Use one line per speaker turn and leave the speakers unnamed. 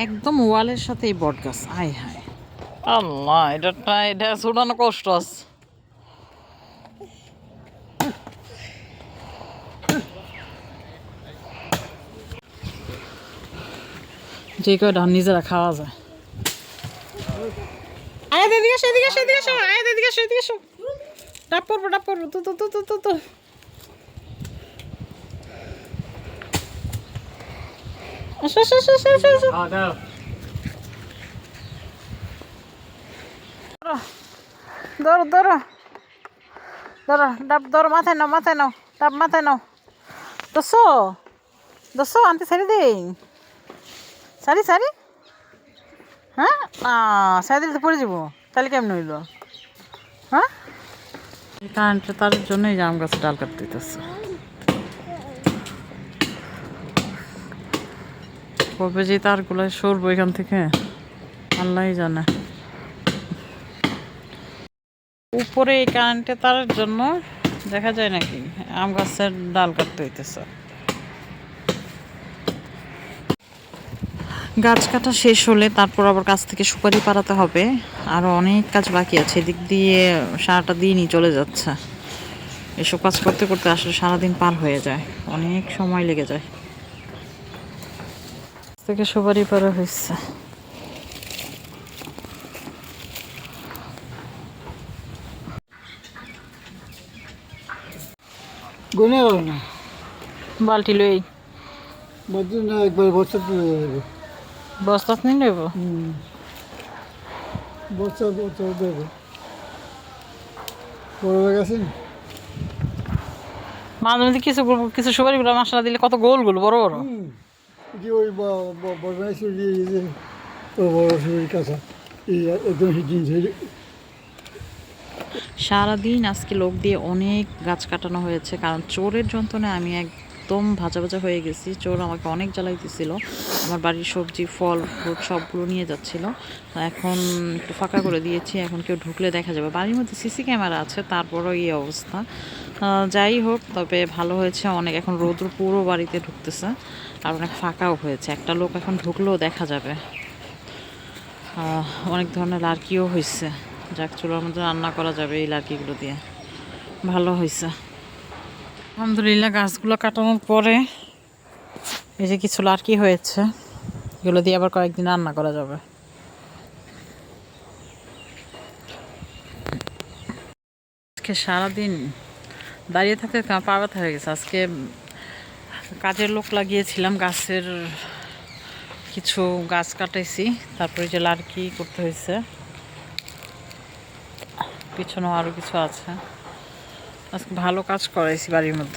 একদম ওয়ালের সাথে এই বট গাছ। আয় হায় আল্লাহ, এটা ছোটানো কষ্ট আছে। যে কয়টা নিজেরা খাওয়া যায়। আয় এদিকে এসো, এদিকে এসো, এদিকে এসো, আয় এদিকে এসো, এদিকে এসো। ডাব পড়বো, ডাব পড়বো, তো তো তো তো তো তো আসো আসো আসো আসো আসো আসো। ধরো ধরো ধরো, ডাব ধরো, মাথায় নাও, মাথায় নাও, ডাব মাথায় নাও। দোসো দোসো আনতে ছাড়ি দেই, সারি সারি। হ্যাঁ সারি দিলে তো পড়ে যাবো, তাহলে কেমন হইলো? হ্যাঁ, কারেন্টে তার জন্যই জাম গাছ ডাল কাটতে দিতেছে। কবে যে তারগুলো সরবো এখান থেকে আল্লাহই জানে। উপরে এই কারেন্টে তারের জন্য দেখা যায় নাকি আম গাছের ডাল কাটতে হইতেছে। গাছ কাটা শেষ হলে তারপর আবার গাছ থেকে সুপারি পাড়াতে হবে। আরও অনেক কাজ বাকি আছে, এদিক দিয়ে সারাটা দিনই চলে যাচ্ছে। এসব কাজ করতে করতে আসলে সারাদিন পার হয়ে যায়, অনেক সময় লেগে যায়। থেকে সুপারি পাড়া হয়েছে।
গুনে না
বালতি লই
বলছি না, একবার বস্তা তুলে দেবে।
বস্তা নিয়ে নেব।
বস্তা বস্তা দেবে, বড় হয়ে গেছে।
মাঝে মধ্যে কিছু কিছু সুপারি গুলো মশলা দিলে কত গোল গোল বড় বড়।
যে ওই বর্মাইশ্বর দিয়ে যে বড় শরীর কাঁচা এই একদম জিনিস।
সারাদিন আজকে লোক দিয়ে অনেক গাছ কাটানো হয়েছে, কারণ চোরের যন্ত্রণায় আমি একদম ভাজা ভাজা হয়ে গেছি। চোর আমাকে অনেক জ্বালাই দিছিল, আমার বাড়ির সবজি ফল ফ্রুট সবগুলো নিয়ে যাচ্ছিল। এখন একটু ফাঁকা করে দিয়েছি, এখন কেউ ঢুকলে দেখা যাবে। বাড়ির মধ্যে সিসি ক্যামেরা আছে, তারপরও এই অবস্থা। যাই হোক, তবে ভালো হয়েছে অনেক। এখন রৌদ্র পুরো বাড়িতে ঢুকতেছে, আর অনেক ফাঁকাও হয়েছে। একটা লোক এখন ঢুকলেও দেখা যাবে। অনেক ধরনের লার্কিও হয়েছে, যাক চুলার মধ্যে রান্না করা যাবে এই লার্কিগুলো দিয়ে। ভালো হয়েছে আলহামদুলিল্লাহ। গাছগুলো কাটানোর পরে এই যে কিছু লার্কি হয়েছে, এগুলো দিয়ে আবার কয়েকদিন রান্না করা যাবে। আজকে সারাদিন দাঁড়িয়ে থাকতে পা ব্যথা হয়ে গেছে। আজকে কাজের লোক লাগিয়েছিলাম, গাছের কিছু গাছ কাটাইছি, তারপরে যে লার্কি করতে হয়েছে, পিছনেও আরও কিছু আছে। আজকে ভালো কাজ করাইছি বাড়ির মধ্যে।